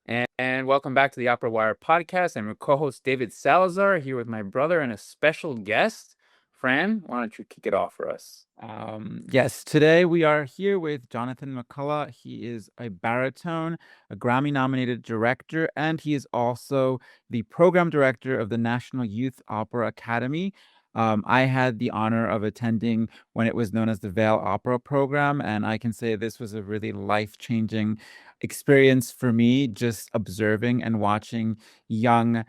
And welcome back to the OperaWire Podcast. I'm your co-host David Salazar here with my brother and a special guest. Fran, why don't you kick it off for us? Yes, today we are here with Johnathan McCullough. He is a baritone, a Grammy-nominated director, and he is also the program director of the National Youth Opera Academy. I had the honor of attending when it was known as the Vale Opera Program, and I can say this was a really life-changing experience for me, just observing and watching young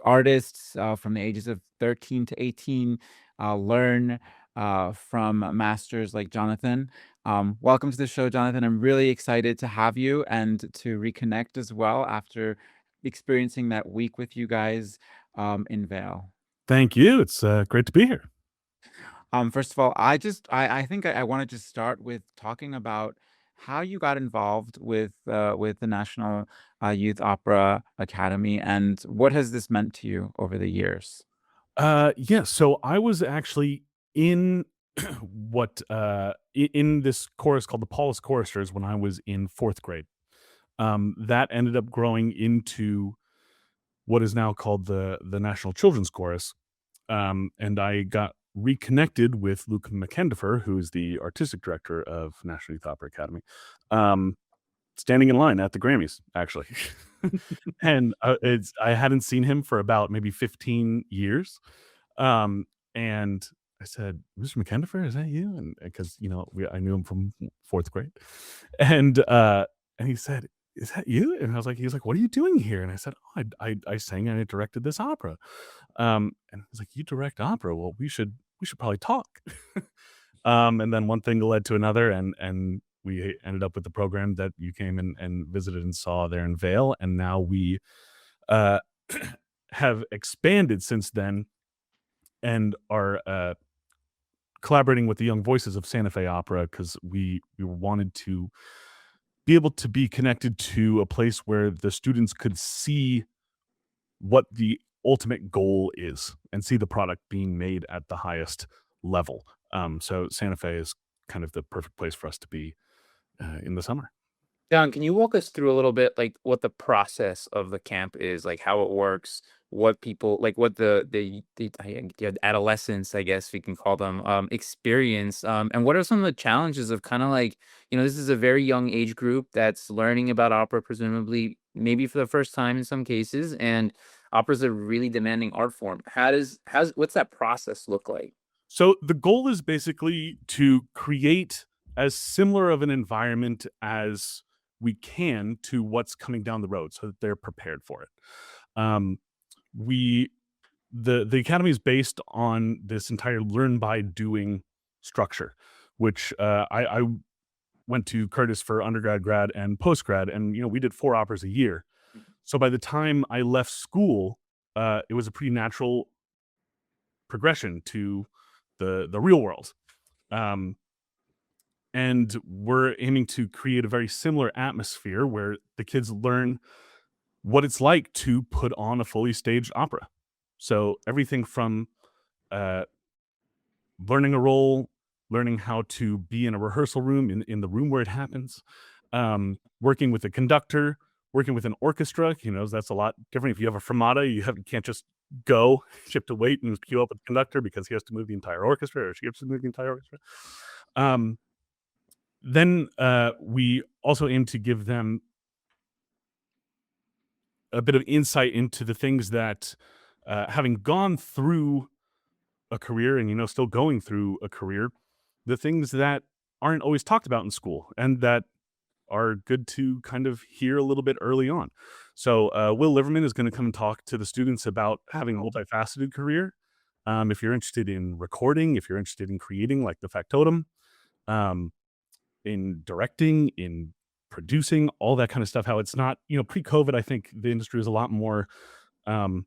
artists from the ages of 13 to 18 learn from masters like Johnathan. Welcome to the show, Johnathan. I'm really excited to have you and to reconnect as well after experiencing that week with you guys in Vale. Thank you. It's great to be here. First of all, I think I want to just start with talking about how you got involved with the National Youth Opera Academy and what has this meant to you over the years? Yeah, so I was actually in in this chorus called the Paulus Choristers when I was in 4th grade. That ended up growing into what is now called the National Children's Chorus. And I got reconnected with Luke McKendifer, who is the artistic director of National Youth Opera Academy, standing in line at the Grammys, actually. And I hadn't seen him for about maybe 15 years. And I said, "Mr. McKendifer, is that you?" And because I knew him from 4th grade, and he said, "Is that you?" And he was like, "What are you doing here?" And I said, "Oh, I sang and I directed this opera." And he's like, "You direct opera? Well, we should probably talk." And then one thing led to another, and we ended up with the program that you came and visited and saw there in Vale, and now we uh, have expanded since then and are collaborating with the Young Voices of Santa Fe Opera because we wanted to be able to be connected to a place where the students could see what the ultimate goal is and see the product being made at the highest level. So Santa Fe is kind of the perfect place for us to be in the summer. John, can you walk us through a little bit like what the process of the camp is, like how it works, what people like what the adolescents, I guess we can call them, experience, and what are some of the challenges of kind of like, this is a very young age group that's learning about opera, presumably maybe for the first time in some cases, and opera's a really demanding art form. What's that process look like? So the goal is basically to create as similar of an environment as we can to what's coming down the road so that they're prepared for it. Um, we the academy is based on this entire learn by doing structure, which I went to Curtis for undergrad, grad, and postgrad, and we did 4 operas a year. So by the time I left school, it was a pretty natural progression to the real world. Um, and we're aiming to create a very similar atmosphere where the kids learn what it's like to put on a fully staged opera. So everything from uh, learning a role, learning how to be in a rehearsal room, in the room where it happens, working with a conductor, working with an orchestra. That's a lot different. If you have a fermata, you can't just go, you have to wait and queue up with the conductor because he has to move the entire orchestra, or she has to move the entire orchestra. Then we also aim to give them a bit of insight into the things that, having gone through a career and still going through a career, the things that aren't always talked about in school and that are good to kind of hear a little bit early on. So Will Liverman is going to come and talk to the students about having a multifaceted career. If you're interested in recording, if you're interested in creating like the factotum, in directing, in producing, all that kind of stuff, how it's not, pre-COVID, I think the industry was a lot more, you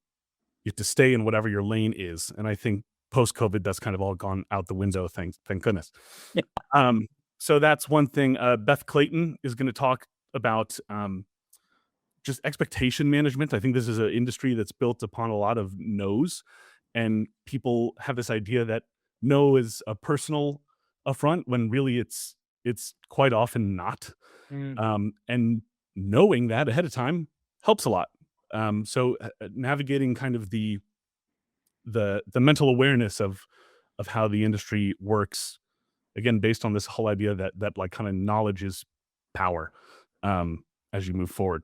have to stay in whatever your lane is. And I think post-COVID, that's kind of all gone out the window. Thank goodness. Yeah. So that's one thing. Beth Clayton is going to talk about just expectation management. I think this is an industry that's built upon a lot of no's, and people have this idea that no is a personal affront when really it's quite often not. Mm. And knowing that ahead of time helps a lot. So navigating kind of the mental awareness of how the industry works, again, based on this whole idea that like kind of knowledge is power, as you move forward.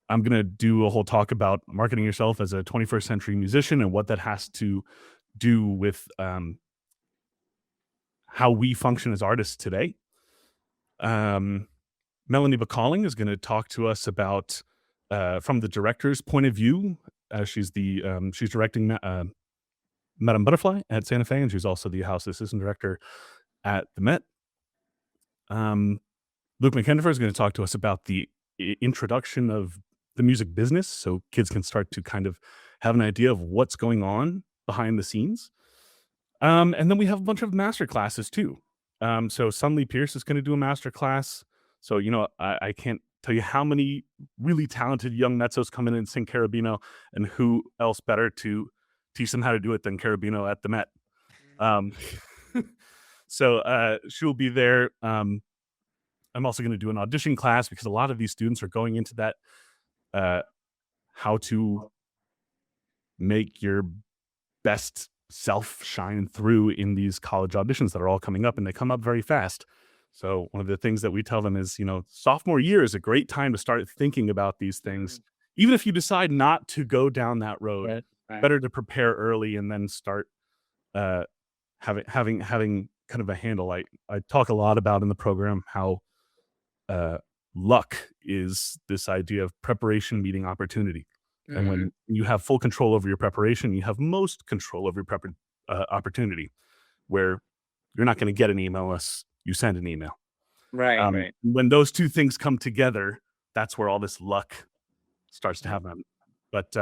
I'm going to do a whole talk about marketing yourself as a 21st century musician and what that has to do with how we function as artists today. Melanie Bacalling is going to talk to us about from the director's point of view. She's directing Madame Butterfly at Santa Fe, and she's also the house assistant director at the Met. Luke McKennifer is going to talk to us about the introduction of the music business, so kids can start to kind of have an idea of what's going on behind the scenes. And then we have a bunch of master classes too. So Sunlee Pierce is going to do a master class. So, I can't tell you how many really talented young mezzos come in and sing Carabino, and who else better to teach them how to do it than Carabino at the Met. So she'll be there. I'm also going to do an audition class because a lot of these students are going into that how to make your best self shine through in these college auditions that are all coming up, and they come up very fast. So one of the things that we tell them is, sophomore year is a great time to start thinking about these things. Even if you decide not to go down that road, better to prepare early and then start having kind of a handle. I talk a lot about in the program how luck is this idea of preparation meeting opportunity. And when you have full control over your preparation, you have most control over your opportunity, where you're not going to get an email unless you send an email. Right. When those two things come together, that's where all this luck starts to happen. But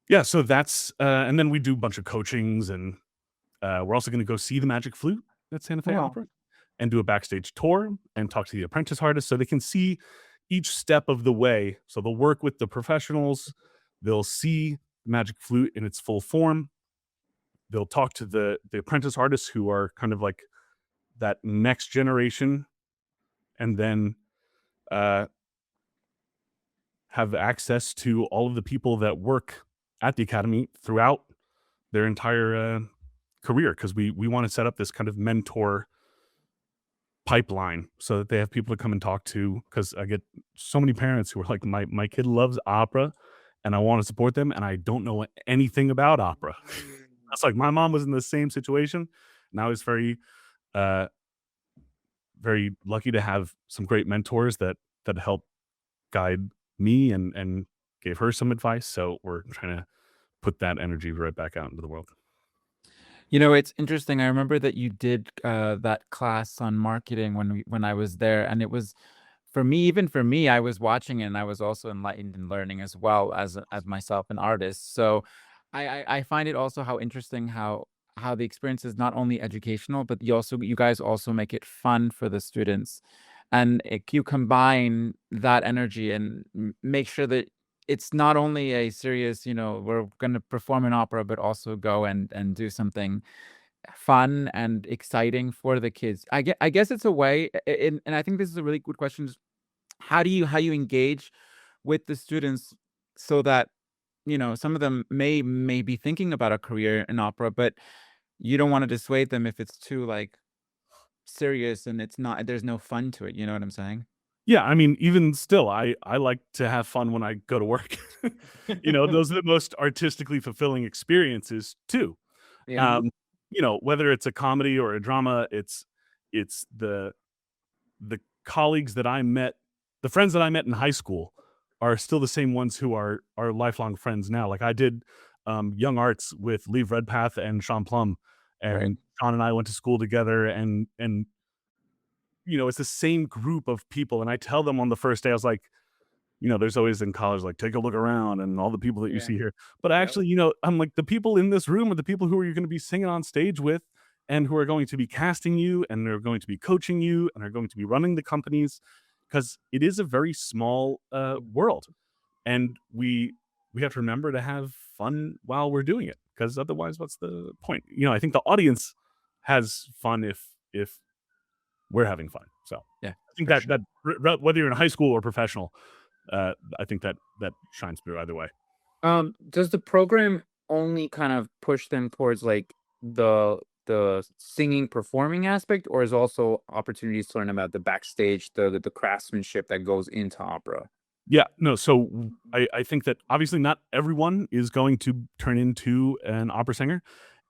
yeah, so that's and then we do a bunch of coachings, and we're also going to go see the Magic Flute at Santa Fe Opera and do a backstage tour and talk to the apprentice artists so they can see each step of the way. So they'll work with the professionals, they'll see the Magic Flute in its full form, they'll talk to the apprentice artists who are kind of like that next generation, and then have access to all of the people that work at the Academy throughout their entire career, because we want to set up this kind of mentor pipeline so that they have people to come and talk to, because I get so many parents who are like, my kid loves opera and I want to support them and I don't know anything about opera. That's like, my mom was in the same situation, and I was very very lucky to have some great mentors that helped guide me and gave her some advice. So we're trying to put that energy right back out into the world. It's interesting. I remember that you did that class on marketing when I was there, and it was even for me, I was watching it and I was also enlightened in learning as well as myself an artist. So I find it also how interesting how the experience is not only educational, but you guys also make it fun for the students, and you combine that energy and make sure that it's not only a serious, we're going to perform an opera, but also go and do something fun and exciting for the kids. I guess it's a way, and I think this is a really good question. How you engage with the students so that, some of them may be thinking about a career in opera, but you don't want to dissuade them if it's too like serious and there's no fun to it. You know what I'm saying? Yeah, I mean, even still, I like to have fun when I go to work. Those are the most artistically fulfilling experiences too. Yeah. Whether it's a comedy or a drama, it's the colleagues that I met, the friends that I met in high school are still the same ones who are lifelong friends now. Like I did young arts with Lee Redpath and Sean Plum, and Sean and I went to school together, and it's the same group of people. And I tell them on the first day, I was like, there's always in college, like, take a look around and all the people that you see here. But actually, I'm like, the people in this room are the people who you're going to be singing on stage with, and who are going to be casting you, and they're going to be coaching you, and are going to be running the companies, because it is a very small world. And we have to remember to have fun while we're doing it, because otherwise, what's the point? I think the audience has fun if we're having fun. So yeah, I think that whether you're in high school or professional, I think that shines through either way. Does the program only kind of push them towards like the singing performing aspect, or is also opportunities to learn about the backstage, the craftsmanship that goes into opera? Yeah, no, so I think that obviously not everyone is going to turn into an opera singer,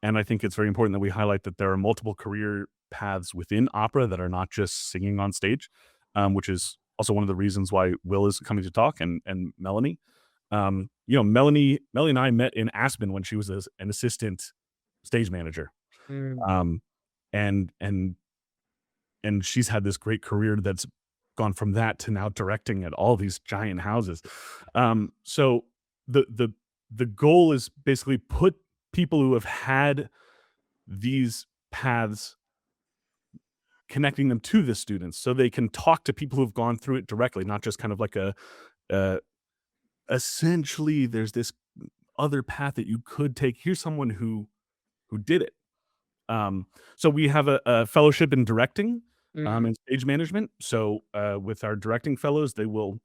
and I think it's very important that we highlight that there are multiple career paths within opera that are not just singing on stage, which is also one of the reasons why Will is coming to talk and Melanie. Melanie and I met in Aspen when she was an assistant stage manager, Mm. um, and she's had this great career that's gone from that to now directing at all these giant houses. So the goal is basically put people who have had these paths, connecting them to the students so they can talk to people who've gone through it directly, not just kind of like uh essentially there's this other path that you could take. Here's someone who did it. So we have a fellowship in directing, Mhm. and stage management. So with our directing fellows, they will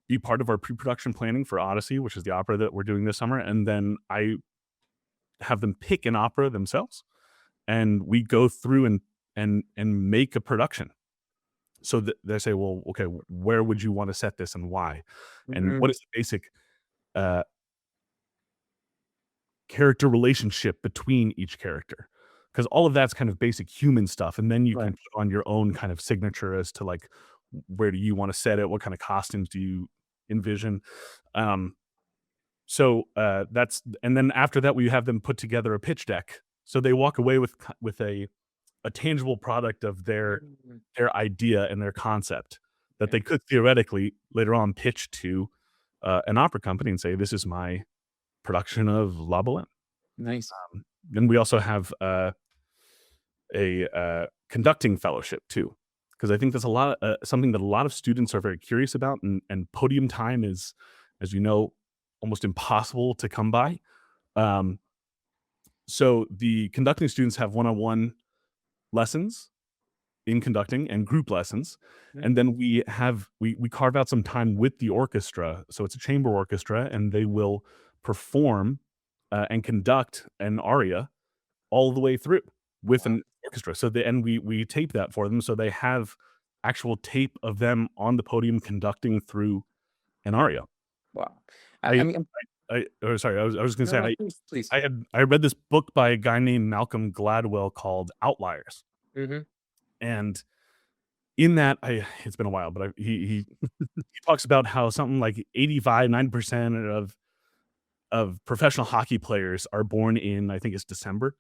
be part of our pre-production planning for Odyssey, which is the opera that we're doing this summer. And then I have them pick an opera themselves, and we go through and make a production. So they say, well, okay, where would you want to set this and why? And Mhm. what is the basic uh, character relationship between each character? Because all of that's kind of basic human stuff, and then you can Right. put on your own kind of signature as to, like, where do you wanna set it? What kind of costumes do you envision? Um, that's and then after that, we have them put together a pitch deck, so they walk away with a tangible product of Mhm. their idea and their concept that Okay. they could theoretically later on pitch to, an opera company and say, "This is my production of La Boheme." Nice. Then we also have, a conducting fellowship too, because I think that's a lot something that a lot of students are very curious about, and podium time is, as you know, almost impossible to come by. Um, so the conducting students have one-on-one lessons in conducting and group lessons, Mm. and then we carve out some time with the orchestra. So it's a chamber orchestra, and they will perform and conduct an aria all the way through with Wow. an orchestra. So we tape that for them, so they have actual tape of them on the podium conducting through an aria. Wow. I I mean, sorry, I was gonna no, say, no, please, please. I read this book by a guy named Malcolm Gladwell called Outliers, Mhm. and in that, it's been a while, but he talks about how something like 85-90% of professional hockey players are born in, I think it's December,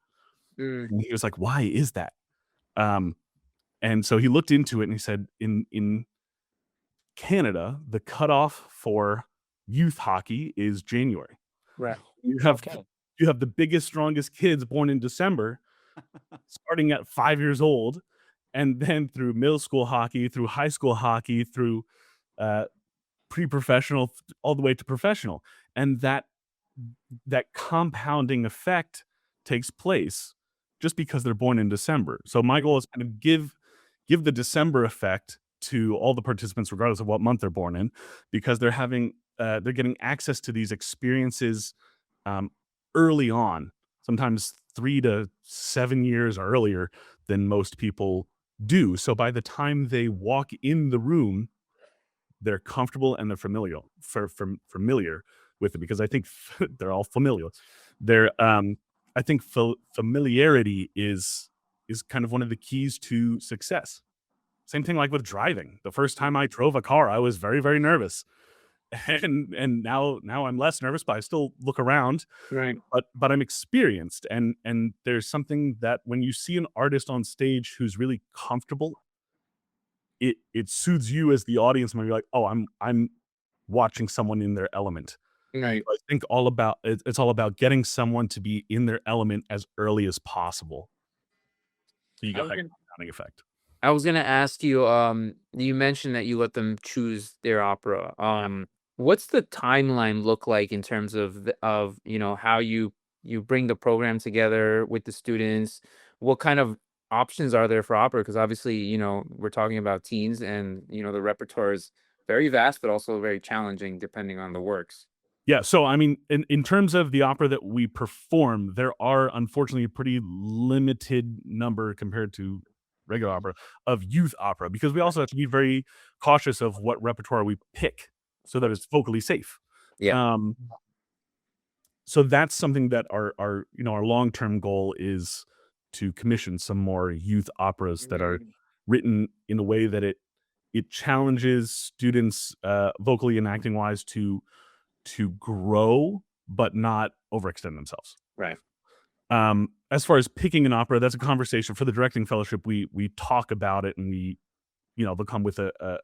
Mm. and he was like, "Why is that?" Um, and so he looked into it and he said, in Canada, the cutoff for youth hockey is January. Right. You have Okay. the biggest, strongest kids born in December, starting at 5 years old, and then through middle school hockey, through high school hockey, through, uh, pre-professional, all the way to professional, and that compounding effect takes place just because they're born in December. So my goal is kind of give the December effect to all the participants, regardless of what month they're born in, because they're getting access to these experiences um, early on, sometimes 3 to 7 years earlier than most people do. So by the time they walk in the room, they're comfortable and they're familiar with it, because I think they're all familial. They're I think familiarity is kind of one of the keys to success. Same thing like with driving. The first time I drove a car, I was very, very nervous. And now I'm less nervous, but I still look around, Right. but I'm experienced, and there's something that when you see an artist on stage who's really comfortable, it soothes you as the audience when you're like, "Oh, I'm watching someone in their element." Right. I think it's all about getting someone to be in their element as early as possible. So you I get was that gonna compounding effect. I was gonna ask you, you mentioned that you let them choose their opera. What's the timeline look like in terms of how you bring the program together with the students? What kind of options are there for opera? Because obviously, we're talking about teens, and the repertoire is very vast, but also very challenging depending on the works. Yeah, so I mean, in terms of the opera that we perform, there are unfortunately a pretty limited number compared to regular opera of youth opera, because we also have to be very cautious of what repertoire we pick so that it's vocally safe. Yeah. Um, so that's something that our long-term goal is to commission some more youth operas that are written in a way that it challenges students vocally and acting wise to grow but not overextend themselves. Right. As far as picking an opera, that's a conversation for the directing fellowship. We talk about it, and they'll come with a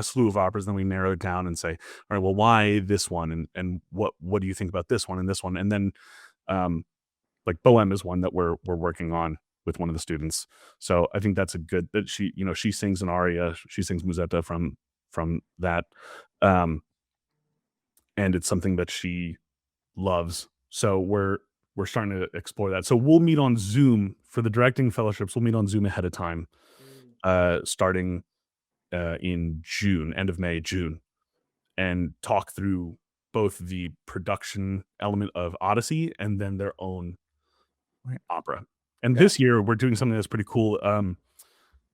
slew of operas, then we narrow it down and say, all right, well, why this one, and what do you think about this one and this one, and then like Bohème is one that we're working on with one of the students. So I think that's a good, that she sings an aria, she sings Musetta from that, and it's something that she loves. So we're starting to explore that. So we'll meet on Zoom for the directing fellowships. We'll meet on Zoom ahead of time, starting in June, end of May, June, and talk through both the production element of Odyssey and then their own opera. And this year we're doing something that's pretty cool.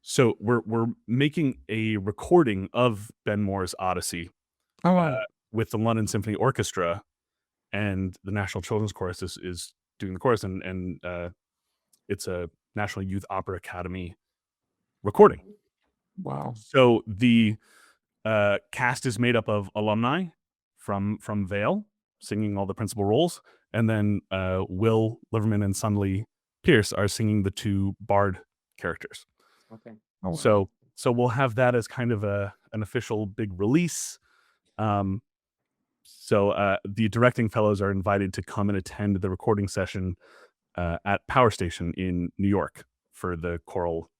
So we're making a recording of Ben Moore's Odyssey Oh, wow. with the London Symphony Orchestra, and the National Children's Chorus is doing the chorus, and it's a National Youth Opera Academy recording. Wow. So the cast is made up of alumni from Vale singing all the principal roles, and then Will Liverman and Sunley Pierce are singing the two bard characters. Okay. Oh, wow. So we'll have that as kind of an official big release. So the directing fellows are invited to come and attend the recording session at Power Station in New York for the choral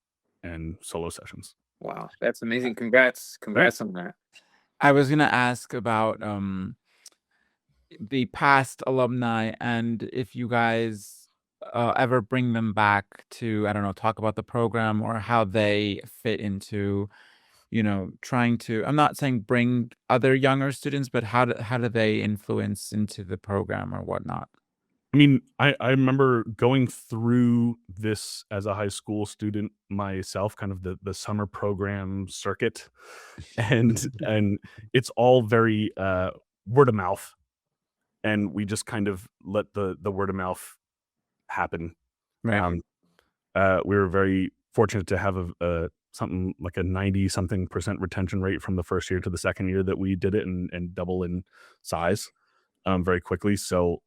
and solo sessions. Wow, that's amazing. Congrats on that. I was gonna ask about the past alumni, and if you guys ever bring them back to, I don't know, talk about the program or how they fit into, trying to, I'm not saying bring other younger students, but how do they influence into the program or whatnot? I mean, I remember going through this as a high school student myself, kind of the summer program circuit, and it's all very word of mouth, and we just kind of let the word of mouth happen. Right. We were very fortunate to have a something like a 90-something% retention rate from the first year to the second year that we did it, and double in size very quickly. So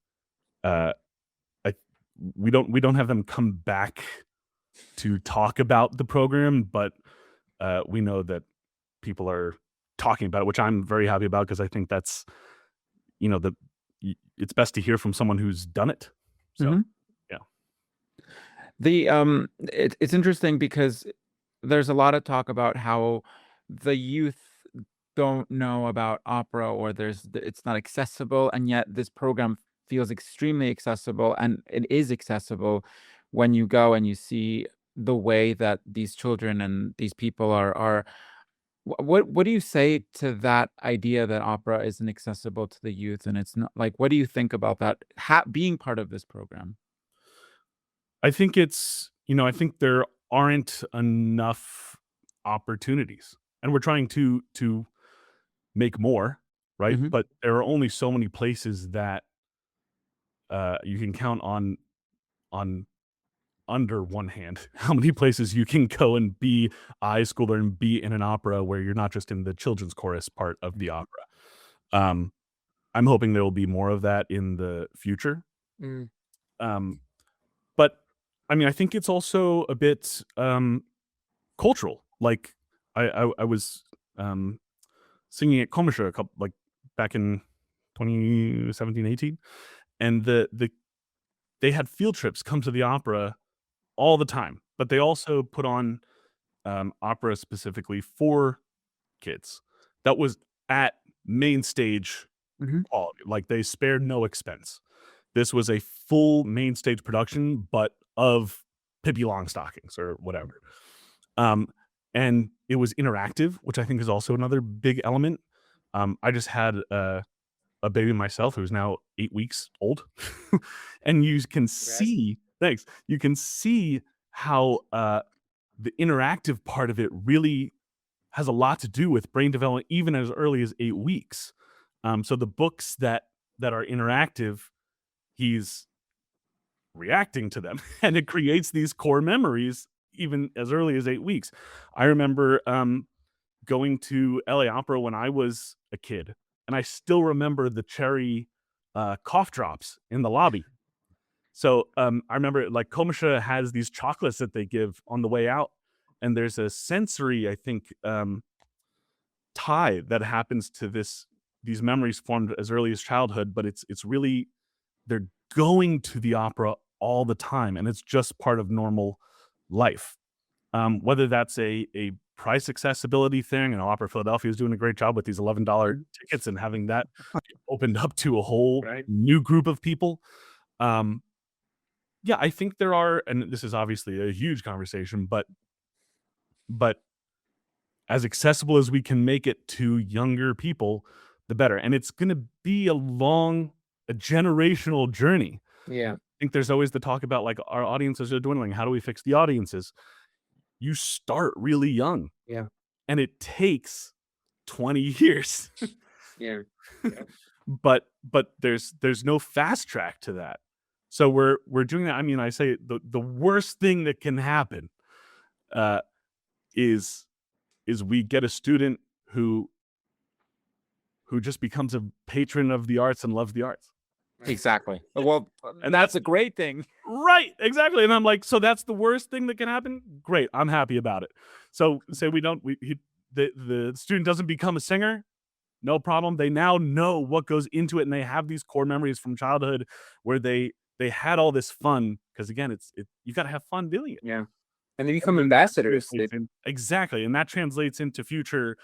we don't have them come back to talk about the program, but we know that people are talking about it, which I'm very happy about, because I think that's it's best to hear from someone who's done it. So yeah. It's interesting because there's a lot of talk about how the youth don't know about opera, or it's not accessible, and yet this program feels extremely accessible, and it is accessible when you go and you see the way that these children and these people are. What do you say to that idea that opera isn't accessible to the youth, and it's not, like, what do you think about that being part of this program? I think I think there aren't enough opportunities, and we're trying to make more, right? Mhm. But there are only so many places that you can count on under one hand how many places you can go and be a high schooler and be in an opera where you're not just in the children's chorus part of the opera. I'm hoping there will be more of that in the future. Mm. But I mean, I think it's also a bit cultural. Like I was singing at Komische back in 2017, 18, and they had field trips come to the opera all the time, but they also put on opera specifically for kids that was at main stage Mhm. quality. Like, they spared no expense. This was a full main stage production, but of Pippi Longstockings or whatever. And it was interactive, which I think is also another big element. I just had a baby myself who's now 8 weeks old, and you can see. Thanks. You can see how the interactive part of it really has a lot to do with brain development, even as early as 8 weeks. So the books that are interactive, he's reacting to them, and it creates these core memories even as early as 8 weeks. I remember going to LA Opera when I was a kid, and I still remember the cherry cough drops in the lobby. So I remember like Komisha has these chocolates that they give on the way out, and there's a sensory, I think, tie that happens to these memories formed as early as childhood, but it's really, they're going to the opera all the time, and it's just part of normal life. Whether that's a price accessibility thing, and Opera Philadelphia is doing a great job with these $11 tickets and having that opened up to a whole new group of people. Yeah, I think there are, and this is obviously a huge conversation, but as accessible as we can make it to younger people, the better. And it's going to be a generational journey. Yeah. I think there's always the talk about like our audiences are dwindling. How do we fix the audiences? You start really young. Yeah. And it takes 20 years. Yeah. But there's no fast track to that. So we're doing that. I mean, I say the worst thing that can happen is we get a student who just becomes a patron of the arts and loves the arts. Exactly. Well, and that's a great thing. Right, exactly. And I'm like, so that's the worst thing that can happen? Great, I'm happy about it. So say the student doesn't become a singer, no problem. They now know what goes into it, and they have these core memories from childhood where they had all this fun, because again, you got to have fun doing it. Yeah. And they become ambassadors. Exactly. And that translates into future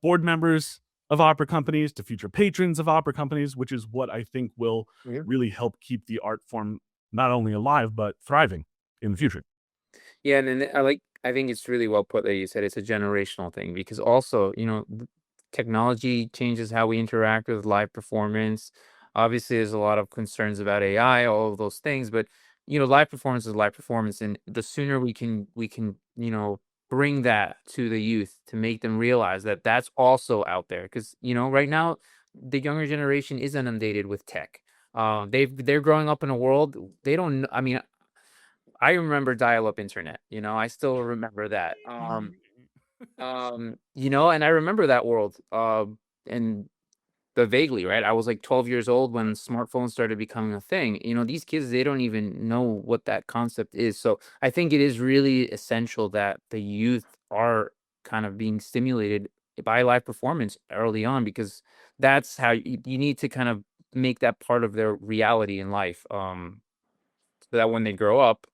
board members of opera companies, to future patrons of opera companies, which is what I think will really help keep the art form not only alive, but thriving in the future. Yeah. And I think it's really well put that you said it's a generational thing, because also, technology changes how we interact with live performance. Obviously, there's a lot of concerns about AI, all of those things, but live performance is live performance, and the sooner we can bring that to the youth to make them realize that that's also out there, because right now the younger generation is inundated with tech. They're growing up in a world they don't. I mean, I remember dial-up internet. I still remember that. And I remember that world. And vaguely, right? I was like 12 years old when smartphones started becoming a thing. These kids, they don't even know what that concept is. So I think it is really essential that the youth are kind of being stimulated by live performance early on, because that's how you need to kind of make that part of their reality in life. So that when they grow up,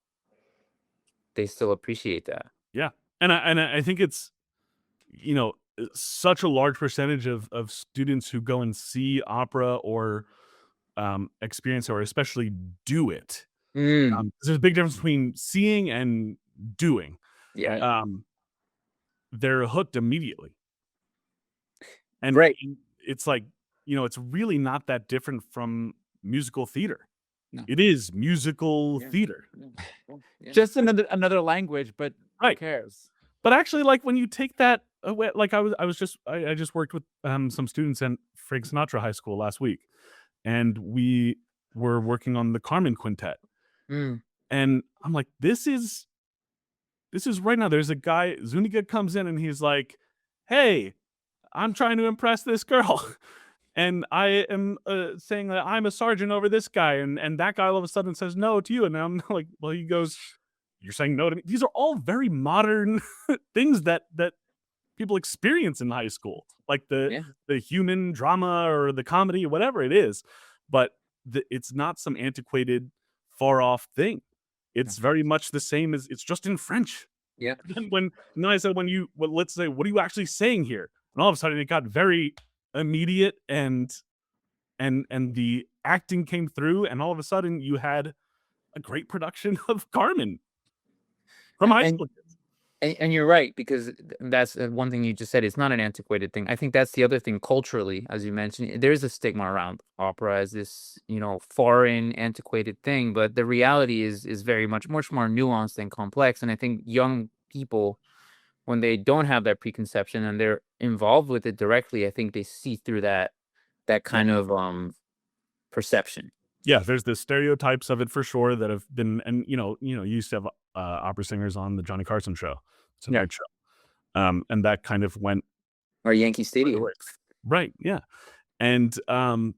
they still appreciate that. Yeah. And I think it's, such a large percentage of students who go and see opera or experience, or especially do it. There's a big difference between seeing and doing. Yeah. They're hooked immediately. And it's like, it's really not that different from musical theater. No. It is musical theater. Yeah. Just another language, but who cares? But actually, like when you take that away, like I just worked with some students at Frank Sinatra High School last week, and we were working on the Carmen Quintet. And I'm like, this is right now. There's a guy, Zuniga comes in and he's like, hey, I'm trying to impress this girl. And I am saying that I'm a sergeant over this guy. And that guy all of a sudden says no to you. And I'm like, well, he goes, you're saying no to me? These are all very modern things that people experience in high school, like the human drama or the comedy, whatever it is. But it's not some antiquated, far off thing. It's very much the same as, it's just in French. Yeah. And I said, let's say, what are you actually saying here? And all of a sudden it got very immediate, and the acting came through, and all of a sudden you had a great production of Carmen. from high And school kids. and you're right, because that's one thing you just said. It's not an antiquated thing. I think that's the other thing culturally, as you mentioned. There is a stigma around opera as this, foreign, antiquated thing, but the reality is very much more nuanced and complex. And I think young people, when they don't have that preconception and they're involved with it directly, I think they see through that kind of perception. Yeah, there's the stereotypes of it for sure that have been, and you used to have opera singers on the Johnny Carson show. It's a Yeah. night show. And that kind of went Or Yankee Stadium. right. Yeah. And I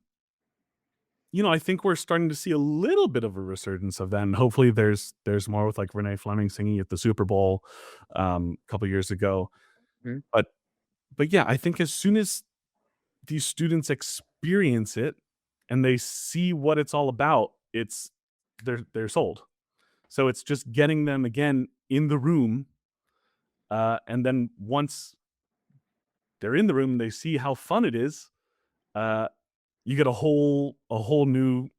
think we're starting to see a little bit of a resurgence of that, and hopefully there's more with like Renee Fleming singing at the Super Bowl a couple years ago. Mhm. But yeah, I think as soon as these students experience it and they see what it's all about, they're sold. So it's just getting them again in the room, and then once they're in the room, they see how fun it is. You get a whole new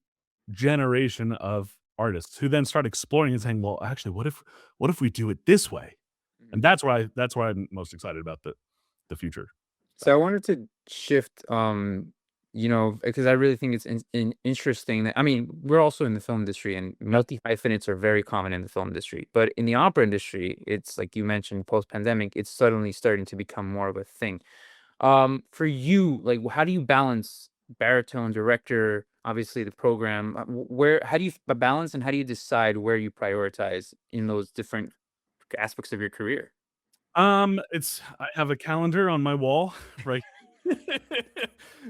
generation of artists who then start exploring and saying, "Well, actually, what if we do it this way?" And that's why I'm most excited about the future. So I wanted to shift, because I really think it's interesting that, I mean, we're also in the film industry, and multi hyphenates are very common in the film industry. But in the opera industry, it's like you mentioned, post pandemic, it's suddenly starting to become more of a thing. For you, like, how do you balance baritone, director, obviously the program? How do you balance, and how do you decide where you prioritize in those different aspects of your career? I have a calendar on my wall, right,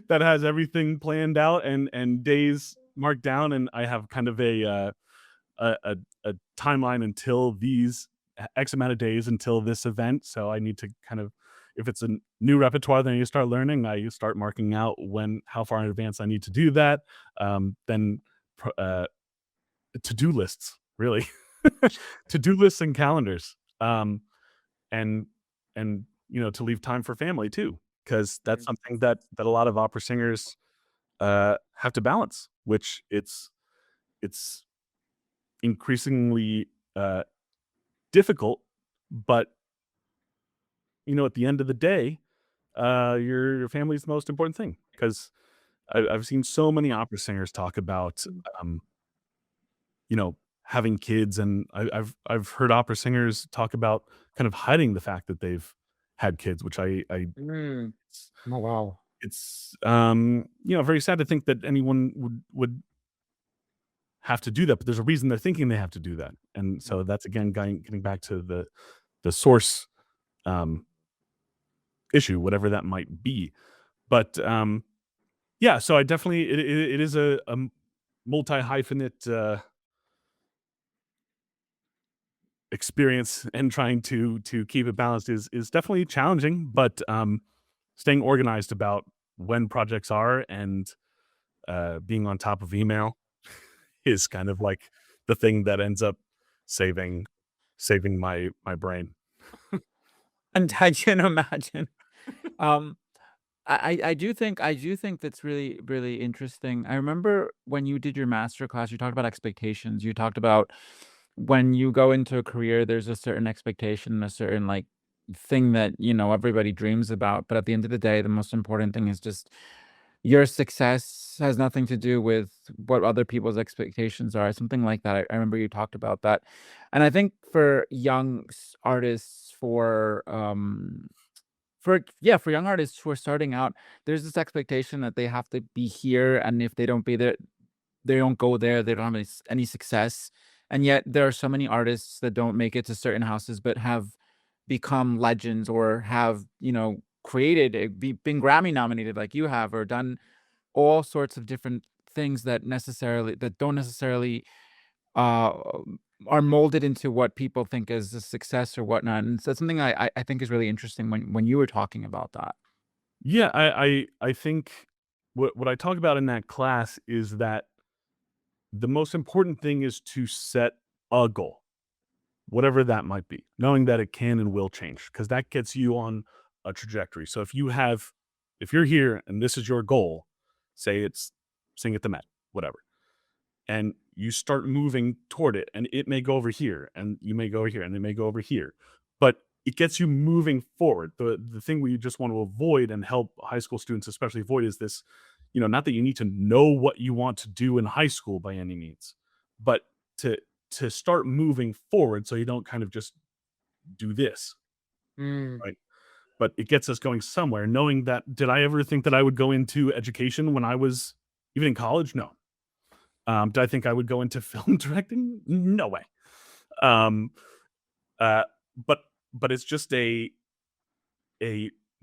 that has everything planned out and days marked down, and I have kind of a timeline until these X amount of days until this event. So I need to kind of, if it's a new repertoire that I need to start learning, I start marking out how far in advance I need to do that. Then to-do lists, really, to-do lists and calendars. And to leave time for family too, because that's something that a lot of opera singers have to balance, which it's increasingly difficult. But at the end of the day, your family's the most important thing, because I've seen so many opera singers talk about having kids, and I've heard opera singers talk about kind of hiding the fact that they've had kids, which I Mm. Oh, wow. it's very sad to think that anyone would have to do that, but there's a reason they're thinking they have to do that. And so that's again getting back to the source issue, whatever that might be. But yeah, so I definitely, it is a multi hyphenate experience, and trying to keep it balanced is definitely challenging, but staying organized about when projects are, and being on top of email is kind of like the thing that ends up saving my brain. And I can imagine. Um, I do think that's really, really interesting. I remember when you did your master class, you talked about expectations. You talked about when you go into a career, there's a certain expectation, a certain like thing that, everybody dreams about. But at the end of the day, the most important thing is just your success has nothing to do with what other people's expectations are. Something like that. I remember you talked about that. And I think for young artists, for young artists who are starting out, there's this expectation that they have to be here, and if they don't be there, they don't go there, they don't have any success. And yet there are so many artists that don't make it to certain houses, but have become legends, or have, created been Grammy nominated like you have, or done all sorts of different things that don't necessarily uh are molded into what people think is a success or whatnot. And so that's something I think is really interesting when you were talking about that. Yeah, I think what I talk about in that class is that the most important thing is to set a goal, whatever that might be, knowing that it can and will change, because that gets you on a trajectory. So if you're here and this is your goal, say it's sing at the Met, whatever, and you start moving toward it, and it may go over here, and you may go over here, and it may go over here, but it gets you moving forward. The thing we just want to avoid and help high school students especially avoid is this, not that you need to know what you want to do in high school by any means, but to start moving forward so you don't kind of just do this, Mm. right? But it gets us going somewhere, knowing that, did I ever think that I would go into education when I was even in college? No. Did I think I would go into film directing? No way. Um, uh, but it's just a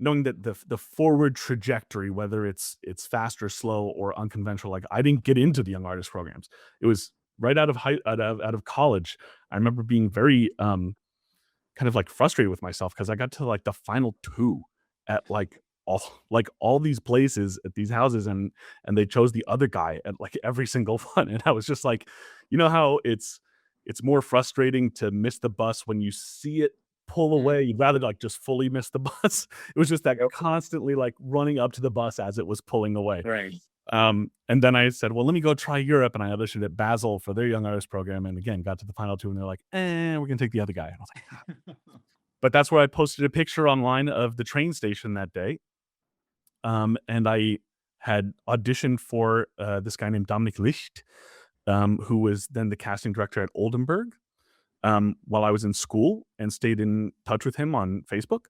knowing that the forward trajectory, whether it's fast or slow or unconventional. Like, I didn't get into the young artist programs. It was right out of college. I remember being very kind of like frustrated with myself because I got to like the final two at all these places at these houses, and they chose the other guy at like every single one. And I was just like, how it's more frustrating to miss the bus when you see it pull away. You'd rather like just fully miss the bus. It was just that Yep. constantly like running up to the bus as it was pulling away. Right. And then I said, well, let me go try Europe. And I auditioned at Basel for their young artist program. And again, got to the final two, and they're like, we're going to take the other guy. And I was like, but that's where I posted a picture online of the train station that day. And I had auditioned for this guy named Dominic Licht, who was then the casting director at Oldenburg, while I was in school, and stayed in touch with him on Facebook.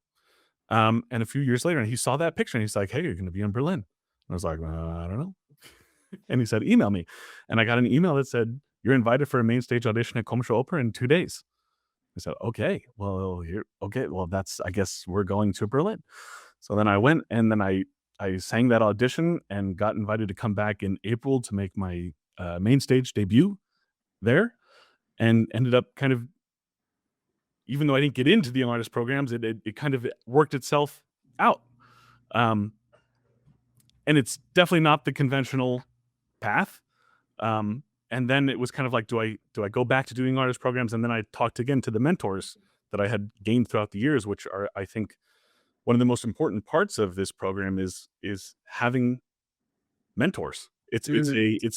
And a few years later, and he saw that picture, and he's like, hey, you're going to be in Berlin. And I was like, I don't know. And he said, email me. And I got an email that said, you're invited for a main stage audition at Komische Oper in 2 days. I said, okay, well, that's, I guess we're going to Berlin. So then I went, and then I sang that audition and got invited to come back in April to make my main stage debut there, and ended up kind of, even though I didn't get into the young artist programs, it kind of worked itself out. And it's definitely not the conventional path. And then it was kind of like, do I go back to doing artist programs? And then I talked again to the mentors that I had gained throughout the years, which are, I think, one of the most important parts of this program is having mentors. It's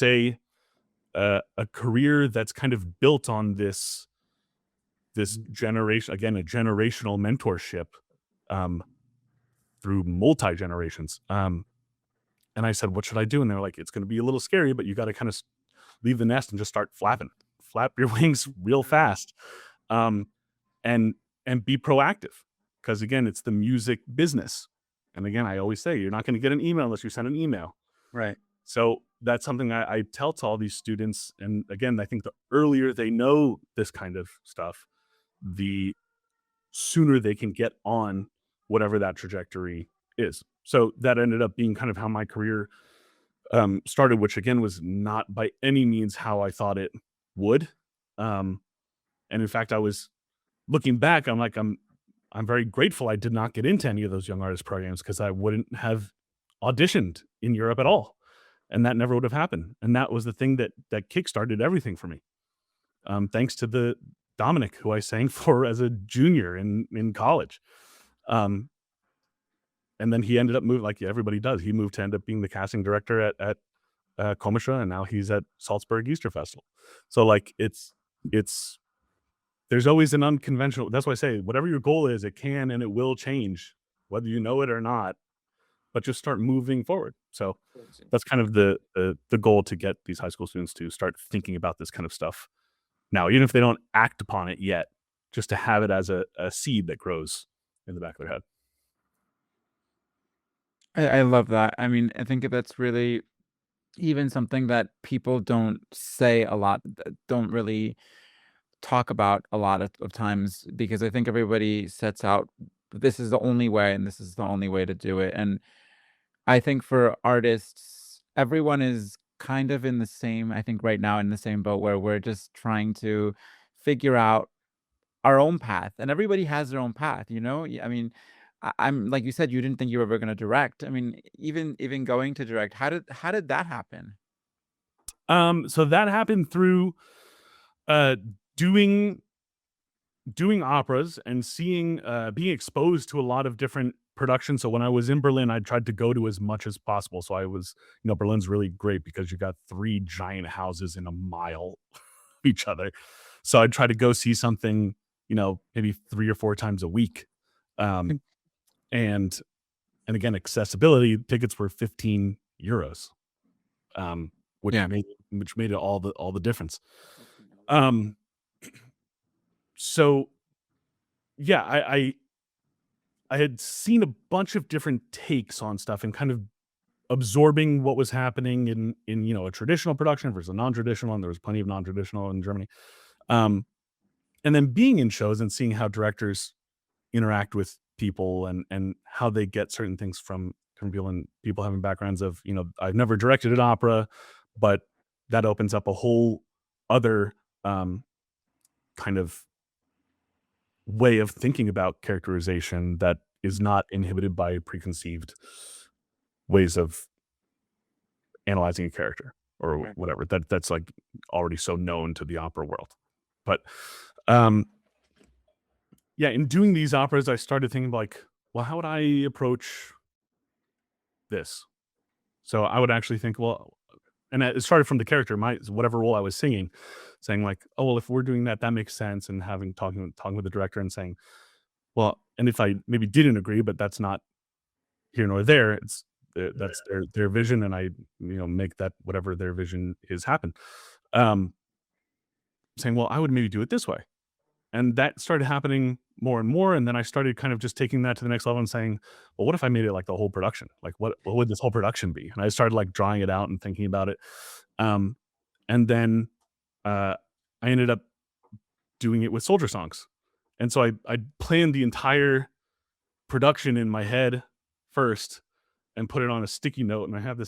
a career that's kind of built on this generation, again, a generational mentorship through multi generations. And I said, what should I do? And they're like, it's going to be a little scary, but you got to kind of leave the nest and just start flap your wings real fast, and be proactive. Because again, it's the music business. And again, I always say, you're not going to get an email unless you send an email. Right. So that's something I tell to all these students. And again, I think the earlier they know this kind of stuff, the sooner they can get on whatever that trajectory is. So that ended up being kind of how my career started, which again was not by any means how I thought it would. And in fact, I was looking back, I'm like, I'm very grateful I did not get into any of those young artist programs, because I wouldn't have auditioned in Europe at all. And that never would have happened. And that was the thing that kickstarted everything for me. Thanks to the Dominic, who I sang for as a junior in college. And then he ended up moving, like everybody does. He moved to end up being the casting director at Komische, and now he's at Salzburg Easter Festival. So like it's there's always an unconventional. That's why I say, whatever your goal is, it can and it will change, whether you know it or not. But just start moving forward. So that's kind of the goal, to get these high school students to start thinking about this kind of stuff now, even if they don't act upon it yet, just to have it as a seed that grows in the back of their head. I love that. I mean, I think that's really even something that people don't say a lot, don't really talk about a lot of times, because I think everybody sets out, this is the only way and this is the only way to do it. And I think for artists, everyone is kind of in the same, I think right now in the same boat, where we're just trying to figure out our own path, and everybody has their own path, you know? I mean, I'm like you said, you didn't think you were ever going to direct. I mean, even going to direct, how did that happen? So that happened through doing operas and seeing being exposed to a lot of different production. So when I was in Berlin, I tried to go to as much as possible. So I was, Berlin's really great because you got 3 giant houses in a mile of each other. So I'd try to go see something, maybe 3 or 4 times a week. And again, accessibility tickets were 15 euros, which made it all the difference. So yeah, I had seen a bunch of different takes on stuff and kind of absorbing what was happening in a traditional production versus a non-traditional, and there was plenty of non-traditional in Germany. And then being in shows and seeing how directors interact with people and how they get certain things from people, and people having backgrounds of, I've never directed an opera, but that opens up a whole other kind of way of thinking about characterization that is not inhibited by preconceived ways of analyzing a character or whatever that's like already so known to the opera world. But in doing these operas, I started thinking like, well, how would I approach this? So I would actually think, well, and it started from the character, whatever role I was singing, saying like, oh, well, if we're doing that makes sense, and talking with the director and saying, well, and if I maybe didn't agree, but that's not here nor there, that's their vision, and I make that whatever their vision is happen. Saying, well, I would maybe do it this way. And that started happening more and more. And then I started kind of just taking that to the next level and saying, well, what if I made it like the whole production? Like what would this whole production be? And I started like drawing it out and thinking about it. And then I ended up doing it with soldier songs. And so I planned the entire production in my head first and put it on a sticky note. And I have a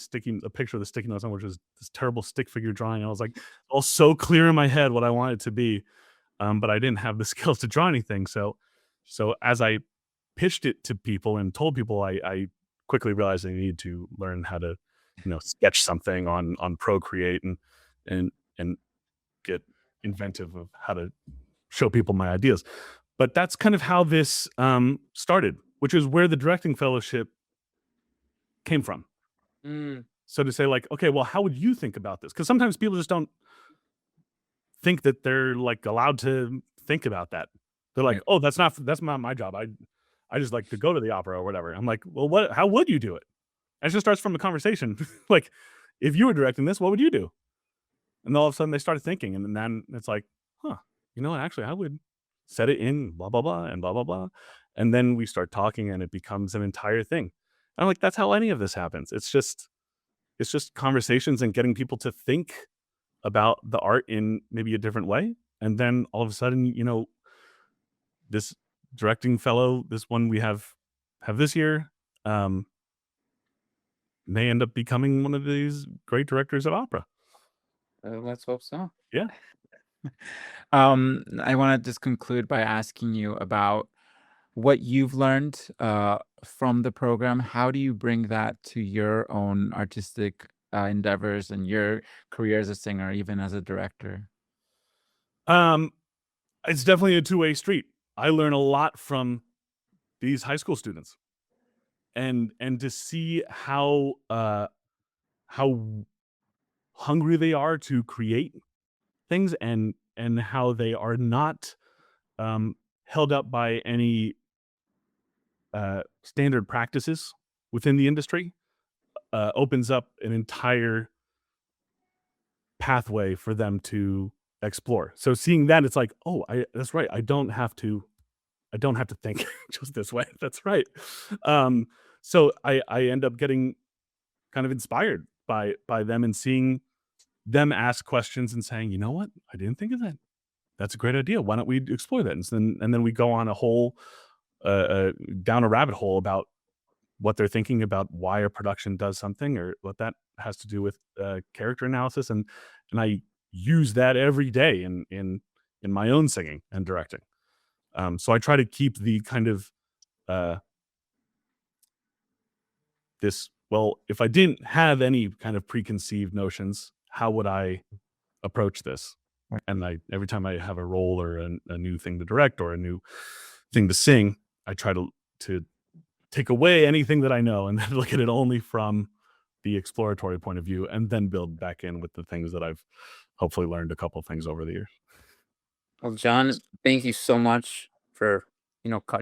picture of the sticky notes on, which is this terrible stick figure drawing. I was like, all so clear in my head what I want it to be. But I didn't have the skills to draw anything. So as I pitched it to people and told people, I quickly realized I needed to learn how to, sketch something on Procreate and get inventive of how to show people my ideas. But that's kind of how this started, which is where the directing fellowship came from. So to say like, okay, well, how would you think about this? Because sometimes people just don't think that they're like allowed to think about that. They're like, oh, that's not my job. I just like to go to the opera or whatever. I'm like, well, how would you do it? And it just starts from a conversation. Like, if you were directing this, what would you do? And all of a sudden they started thinking, and then it's like, actually I would set it in blah, blah, blah, and blah, blah, blah. And then we start talking and it becomes an entire thing. And I'm like, that's how any of this happens. It's just conversations and getting people to think about the art in maybe a different way. And then all of a sudden, this directing fellow, this one we have this year, may end up becoming one of these great directors of opera. Let's hope so. Yeah. I want to just conclude by asking you about what you've learned from the program. How do you bring that to your own artistic endeavors and your career as a singer, even as a director? It's definitely a two-way street. I learn a lot from these high school students, and to see how hungry they are to create things, and how they are not held up by any standard practices within the industry, opens up an entire pathway for them to explore. So seeing that, it's like, oh, that's right. I don't have to think just this way. That's right. So I end up getting kind of inspired by them, and seeing them ask questions and saying, you know what? I didn't think of that. That's a great idea. Why don't we explore that? And then we go on a whole down a rabbit hole about what they're thinking about, why a production does something, or what that has to do with character analysis. And I use that every day in my own singing and directing. So I try to keep the kind of if I didn't have any kind of preconceived notions, how would I approach this? Right. And every time I have a role or a new thing to direct or a new thing to sing, I try to take away anything that I know and then look at it only from the exploratory point of view, and then build back in with the things that I've hopefully learned a couple things over the years. Well, John, thank you so much for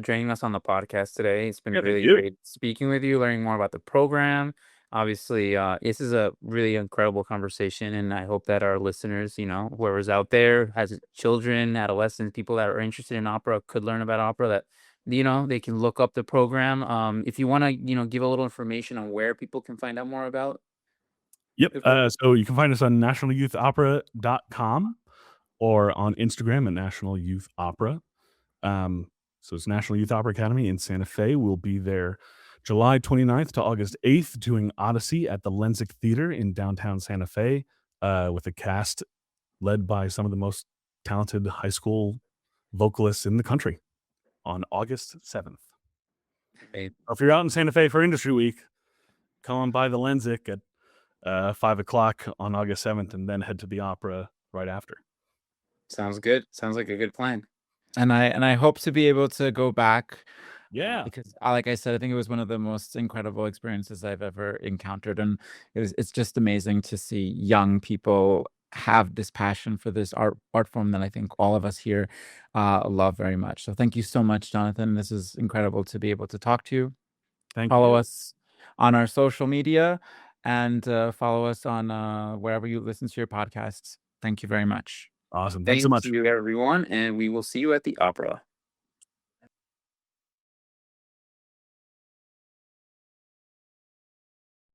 joining us on the podcast today. It's been Yeah, thank really you. great speaking with you, learning more about the program. Obviously, this is a really incredible conversation, and I hope that our listeners, whoever's out there has children, adolescents, people that are interested in opera, could learn about opera. That they can look up the program. If you want to, give a little information on where people can find out more about. Yep. So you can find us on nationalyouthopera.com or on Instagram at National Youth Opera. So it's National Youth Opera Academy in Santa Fe. We'll be there July 29th to August 8th doing Odyssey at the Lensic Theater in downtown Santa Fe with a cast led by some of the most talented high school vocalists in the country on August 7th. Hey. If you're out in Santa Fe for Industry Week, come on by the Lensic at 5 o'clock on August 7th and then head to the opera right after. Sounds good. Sounds like a good plan. And I hope to be able to go back. Yeah. Because like I said, I think it was one of the most incredible experiences I've ever encountered. And it's just amazing to see young people have this passion for this art form that I think all of us here love very much. So thank you so much, Johnathan. This is incredible to be able to talk to you. Follow us on our social media and follow us on wherever you listen to your podcasts. Thank you very much. Awesome. Thanks so much. Thank you, everyone, and we will see you at the opera.